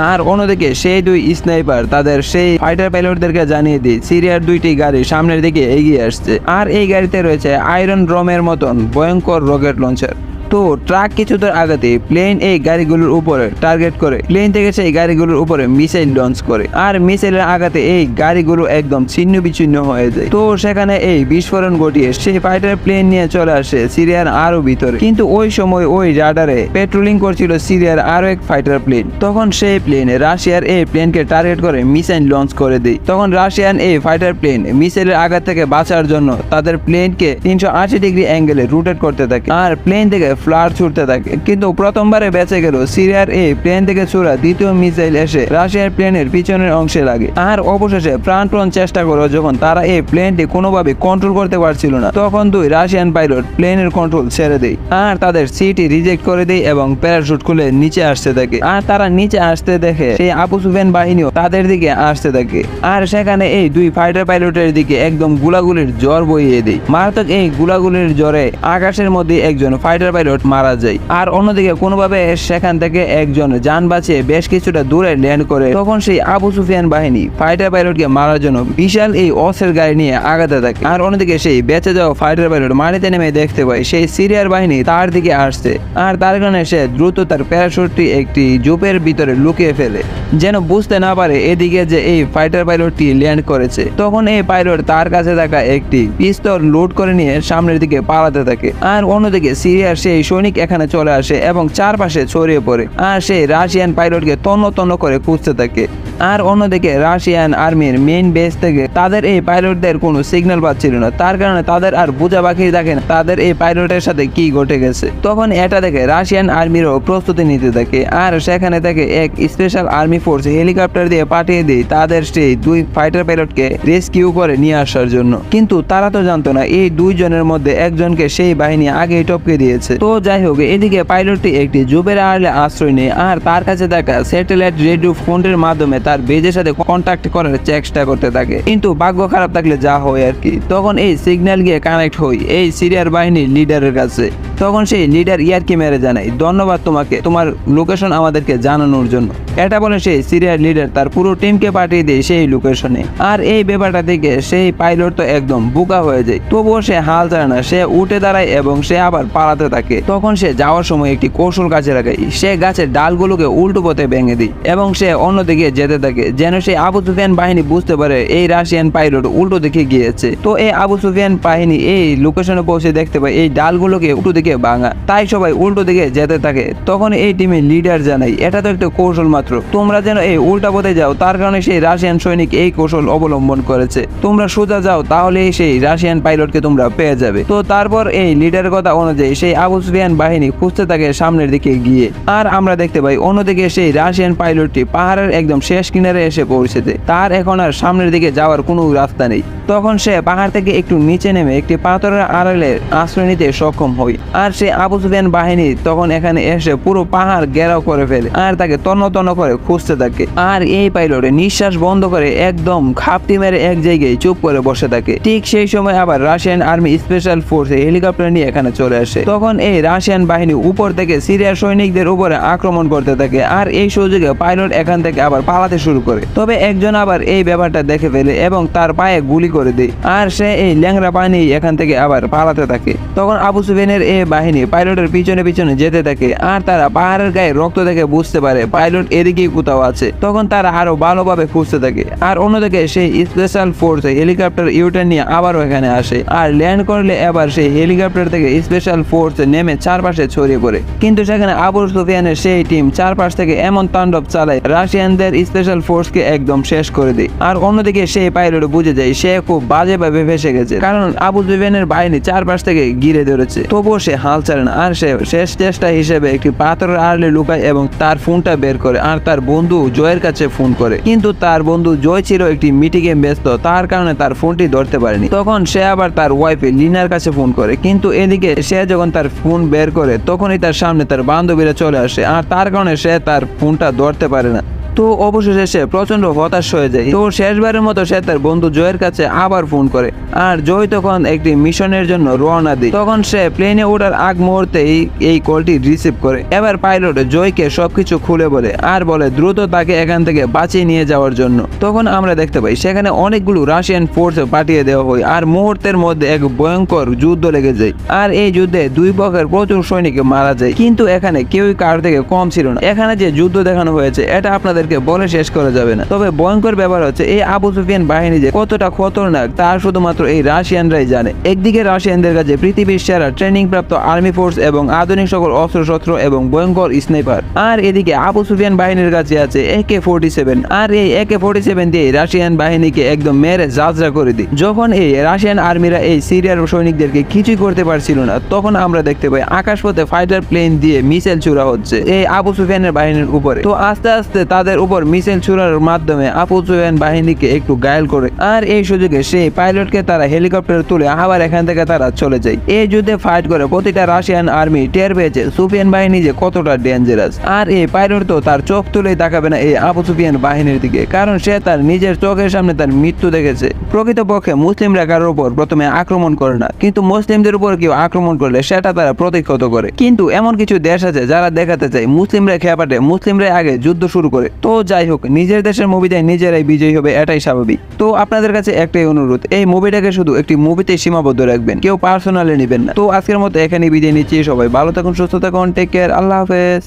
আর অন্যদিকে সেই দুই স্নাইপার তাদের সেই ফাইটার পাইলটদেরকে জানিয়ে দিই সিরিয়ার দুইটি গাড়ি সামনের দিকে এগিয়ে আসছে। আর এই গাড়িতে রয়েছে আয়রন ড্রোমের মতন ভয়ঙ্কর রকেট লঞ্চার। তো ট্রাক কিছু দূর আগাতে প্লেন এই গাড়িগুলোর উপরে টার্গেট করে প্লেন থেকে সেই গাড়িগুলোর উপরে মিসাইল লঞ্চ করে। আর মিসাইলের আঘাতে এই গাড়িগুলো একদম ছিন্ন বিচ্ছিন্ন হয়ে যায়। তো সেখানে এই বিস্ফোরণ ঘটিয়ে সেই ফাইটার প্লেন নিয়ে চলে আসে সিরিয়ার আরো ভিতরে। কিন্তু ওই সময় ওই রাডারে পেট্রোলিং করছিল সিরিয়ার আরো এক ফাইটার প্লেন। তখন সেই প্লেন রাশিয়ার এই প্লেনকে টার্গেট করে মিসাইল লঞ্চ করে দেয়। তখন রাশিয়ান এই ফাইটার প্লেন মিসাইলের আঘাত থেকে বাঁচার জন্য তাদের প্লেনকে 380 ডিগ্রি অ্যাঙ্গেলে রোটেট করতে থাকে আর প্লেন থেকে ফ্লার ছুটতে থাকে। কিন্তু প্রথমবারে বেঁচে গেল সিরিয়ার এই প্লেন থেকে ছোড়া দ্বিতীয় মিসাইল এসে রাশিয়ার প্লেনের পিছনের অংশে লাগে। আর অবশেষে প্রাণপণ চেষ্টা করো যখন তারা এই প্লেনটি কোনোভাবে কন্ট্রোল করতে পারছিল না, তখন দুই রাশিয়ান পাইলট প্লেনের কন্ট্রোল ছেড়ে দেয় আর তাদের সিটি রিজেক্ট করে দেয় এবং প্যারাশুট খুলে নিচে আসতে থাকে। আর তারা নিচে আসতে দেখে সেই আবু সুফিয়ান বাহিনীও তাদের দিকে আসতে থাকে। আর সেখানে এই দুই ফাইটার পাইলটের দিকে একদম গুলাগুলির জ্বর বইয়ে দেয়। মারাত্মক এই গুলাগুলির জ্বরে আকাশের মধ্যে একজন ফাইটার পাইলট মারা যায়। আর অন্যদিকে কোনোভাবে সেখান থেকে একজন যান বাঁচিয়ে বেশ কিছুটা দূরে ল্যান্ড করে। তখন সেই আবু সুফিয়ান বাহিনী ফাইটার পাইলটকে মারার জন্য বিশাল এই অস্ত্রের গাড়ি নিয়ে আগাতে থাকে। আর অন্যদিকে সেই বেঁচে যাওয়া ফাইটার পাইলট মাটিতে নেমে দেখতে পায় সেই সিরিয়ার বাহিনী তার দিকে আসছে। আর তার কারণে সে দ্রুত তার প্যারাশুটটি একটি জুপের ভিতরে লুকিয়ে ফেলে যেন বুঝতে না পারে এদিকে যে এই ফাইটার পাইলটটি ল্যান্ড করেছে। তখন এই পাইলট তার কাছে থাকা একটি পিস্তল লোড করে নিয়ে সামনের দিকে পালাতে থাকে। আর অন্যদিকে সিরিয়ার সেই সৈনিক এখানে চলে আসে এবং চারপাশে ছড়িয়ে পড়ে আর সেই রাশিয়ান পাইলটকে তন্ন তন্ন করে খুঁজতে থাকে। আর অন্যদিকে রাশিয়ান আর্মির মেইন বেস থেকে তাদের এই পাইলটদের কোনো সিগন্যাল পাচ্ছিল না, তার কারণে তাদের আর বোঝা বাকি থাকে না তাদের এই পাইলটের সাথে কি ঘটে গেছে। তখন এটা দেখে রাশিয়ান আর্মিরও প্রস্তুতি নিতে থাকে আর সেখানে থেকে এক স্পেশাল আর্মি ফোর্স হেলিকপ্টার দিয়ে পাঠিয়ে দেয় তাদের সেই দুই ফাইটার পাইলটকে রেস্কিউ করে নিয়ে আসার জন্য। কিন্তু তারা তো জানতো না এই দুইজনের মধ্যে একজনকে সেই বাহিনী আগেই টপকে দিয়েছে। তো যাই হোক, এদিকে পাইলটটি একটি জুপের আড়ালে আশ্রয় নেয় আর তার কাছে থাকা স্যাটেলাইট রেডিও ফোনের মাধ্যমে তার বেজের সাথে কন্ট্যাক্ট করার চেষ্টা করতে থাকে। কিন্তু ভাগ্য খারাপ থাকলে যা হয় আর কি। তখন এই সিগন্যাল গিয়ে কানেক্ট হয় এই সিরিয়ার বাহিনীর লিডারের কাছে। তখন সেই লিডার ইয়ারকি মেরে জানায়, ধন্যবাদ তোমাকে তোমার লোকেশন আমাদেরকে জানানোর জন্য। এটা বলে সেই সিরিয়ার লিডার তার পুরো টিমকে পাঠিয়ে দেয় সেই লোকেশনে। আর এই ব্যাপারটা থেকে সেই পাইলট তো একদম বোকা হয়ে যায়। তবুও সে হাল ছাড়ে না, সে উঠে দাঁড়ায় এবং সে আবার পালাতে থাকে। তখন সে যাওয়ার সময় একটি কৌশল কাজে লাগায়, সে গাছের ডালগুলোকে উল্টো পথে ভেঙে দেয় এবং সে অন্যদিকে যেতে থাকে যেন সেই আবু সুফিয়ান বাহিনী বুঝতে পারে এই রাশিয়ান পাইলট উল্টো দিকে গিয়েছে। তো এই আবু সুফিয়ান বাহিনী এই লোকেশনে পৌঁছে দেখতে পায় এই ডালগুলোকে উল্টো দিকে ভাঙা, তাই সবাই উল্টো দিকে যেতে থাকে। তখন এই টিমের লিডার জানাই, এটা তো একটা কৌশল মাত্র, তোমরা যেন এই উল্টা পথে যাও, তার কারণে সেই রাশিয়ান সৈনিক এই কৌশল অবলম্বন করেছে। তোমরা সোজা যাও, তাহলে সেই রাশিয়ান পাইলটকে তোমরা পেয়ে যাবে। তো তারপর এই লিডারের কথা অনুযায়ী সেই আবু সুফিয়ান বাহিনী খুঁজতে থাকে সামনের দিকে গিয়ে। আর আমরা দেখতে পাই অন্যদিকে সেই রাশিয়ান পাইলটটি পাহাড়ের একদম শেষ কিনারে এসে পৌঁছেছে। তার এখন আর সামনের দিকে যাওয়ার কোনো রাস্তা নেই। তখন সে পাহাড় থেকে একটু নিচে নেমে একটি পাথরের আড়ালে আশ্রয় নিতে সক্ষম হয়। আর সে আবু সুফিয়ান বাহিনী তখন এখানে এসে পুরো পাহাড় ঘেরাও করে ফেলে আর তাকে তন্ন তন্ন করে খুঁজতে থাকে। আর এই পাইলটে নিঃশ্বাস বন্ধ করে একদম খাপটি মেরে এক জায়গায় চুপ করে বসে থাকে। ঠিক সেই সময় আবার Russian army special force helicopter নিয়ে এখানে চলে আসে। তখন এই রাশিয়ান বাহিনী উপর থেকে সিরিয়ার সৈনিকদের উপরে আক্রমণ করতে থাকে আর এই সুযোগে পাইলট এখান থেকে আবার পালাতে শুরু করে। তবে একজন আবার এই ব্যাপারটা দেখে ফেলে এবং তার পায়ে গুলি করে দেয় আর সে এই ল্যাংড়া পানি এখান থেকে আবার পালাতে থাকে। তখন আবু সুফিয়ানের এই বাহিনী পাইলটের পিছনে পিছনে যেতে থাকে আর তারা পাহাড়ের গায়ে রক্ত দেখে বুঝতে পারে পাইলট এদিকেই কোথাও আছে। তখন তারা আরো ভালোভাবে খুঁজতে থাকে। আর অন্যদিকে সেই স্পেশাল ফোর্স হেলিকপ্টার ইউটার্ন নিয়ে আবারও এখানে আসে আর ল্যান্ড করলে এবার সেই হেলিকপ্টার থেকে স্পেশাল ফোর্স নেমে চারপাশে ছড়িয়ে পড়ে। কিন্তু সেখানে আবু সুফিয়ানের সেই টিম চারপাশ থেকে এমন তাণ্ডব চালায় রাশিয়ানদের স্পেশাল ফোর্সকে একদম শেষ করে দেয়। আর অন্যদিকে সেই পাইলট বুঝে যায় সে খুব বাজেভাবে ফেসে গেছে, কারণ আবু সুফিয়ানের বাহিনী চারপাশ থেকে ঘিরে ধরেছে। তবুও সে হাল ছাড়ে না আর সে শেষ চেষ্টা হিসেবে একটি পাথরের আড়ালে লুকায় এবং তার ফোনটা বের করে আর তার বন্ধু জয়ের কাছে ফোন করে। কিন্তু তার বন্ধু জয় ছিল একটি মিটিংয়ে ব্যস্ত, তার কারণে তার ফোনটি ধরতে পারেনি। তখন সে আবার তার ওয়াইফে লিনার কাছে ফোন করে, কিন্তু এদিকে সে যখন তার ফোন বের করে তখনই তার সামনে তার বান্ধবীরা চলে আসে আর তার কারণে সে তার ফোনটা ধরতে পারে না। তো অবশেষে সে প্রচন্ড হতাশ হয়ে যায়। তো শেষবারের মতো সে তার বন্ধু জয়ের কাছে আবার ফোন করে, আর জয় তখন একটি মিশনের জন্য রওনা দেয়। তখন সে প্লেনে ওঠার আগ মুহূর্তেই এই কলটি রিসিভ করে। এবার পাইলট জয়কে সবকিছু খুলে বলে আর বলে দ্রুত তাকে এখান থেকে বাঁচিয়ে নিয়ে যাওয়ার জন্য। তখন আমরা দেখতে পাই সেখানে অনেকগুলো রাশিয়ান ফোর্স পাঠিয়ে দেওয়া হয়, আর মুহূর্তের মধ্যে এক ভয়ঙ্কর যুদ্ধ লেগে যায়। আর এই যুদ্ধে দুই পক্ষের প্রচুর সৈনিক মারা যায়, কিন্তু এখানে কেউই কার থেকে কম ছিল না। এখানে যে যুদ্ধ দেখানো হয়েছে এটা আপনাদেরকে বলে শেষ করা যাবে না। তবে ভয়ঙ্কর ব্যাপার হচ্ছে এই আবু সুফিয়ান বাহিনী যে কতটা খতরনাক তা শুধুমাত্র এই রাশিয়ানরাই জানে। একদিকে রাশিয়ানদের কাছে পৃথিবীর সেরা ট্রেনিং প্রাপ্ত আর্মি ফোর্স এবং আধুনিক সকল অস্ত্রশস্ত্র এবং ভয়ঙ্কর স্নাইপার, আর এদিকে আবু সুফিয়ান বাহিনীর কাছে আছে AK-47, আর এই AK-47 দিয়ে রাশিয়ান বাহিনীকে একদম মেরে জাজরা করে দিই। যখন এই রাশিয়ান আর্মিরা এই সিরিয়ার সৈনিকদেরকে কিছুই করতে পারছিল না, তখন আমরা দেখতে পাই আকাশপথে ফাইটার প্লেন দিয়ে মিসাইল ছুড়া হচ্ছে এই আবু সুফিয়ানের বাহিনীর উপরে। তো আস্তে আস্তে তাদের উপর মিসাইল ছুড়ার মাধ্যমে আবু সুফিয়ান বাহিনীকে একটু ঘায়েল করে, আর এই সুযোগে সেই পাইলটকে তারা হেলিকপ্টারে তুলে আবার এখান থেকে তারা চলে যায়। এই যুদ্ধে ফাইট করে প্রতিটা রাশিয়ান আর্মি টের পেয়েছে সুফিয়ান বাহিনী যে কতটা ডেঞ্জারাস। আর এই পাইলট তো তার চোখ তুলেই তাকাবে না এই আবু সুফিয়ান বাহিনীর দিকে, কারণ সে তার নিজের চোখের সামনে তার মৃত্যু দেখেছে। প্রকৃতপক্ষে মুসলিমরা কারোর উপর প্রথমে আক্রমণ করে না, কিন্তু মুসলিমদের উপর কেউ আক্রমণ করলে সেটা তারা প্রতিহত করে। কিন্তু এমন কিছু দেশ আছে যারা দেখাতে চায় মুসলিমরা খেপাটে, মুসলিমরাই আগে যুদ্ধ শুরু করে। তো যাই হোক, নিজের দেশের মুভিতে নিজেরাই বিজয়ী হবে, এটাই স্বাভাবিক। তো আপনাদের কাছে একটাই অনুরোধ, এই মুভিটাকে শুধু একটি মুভিতে সীমাবদ্ধ রাখবেন, কেউ পার্সোনালি নেবেন না। তো আজকের মতো এখানে বিদায় নিচ্ছি। সবাই ভালো থাকুন, সুস্থ থাকুন, টেক কেয়ার, আল্লাহ হাফেজ।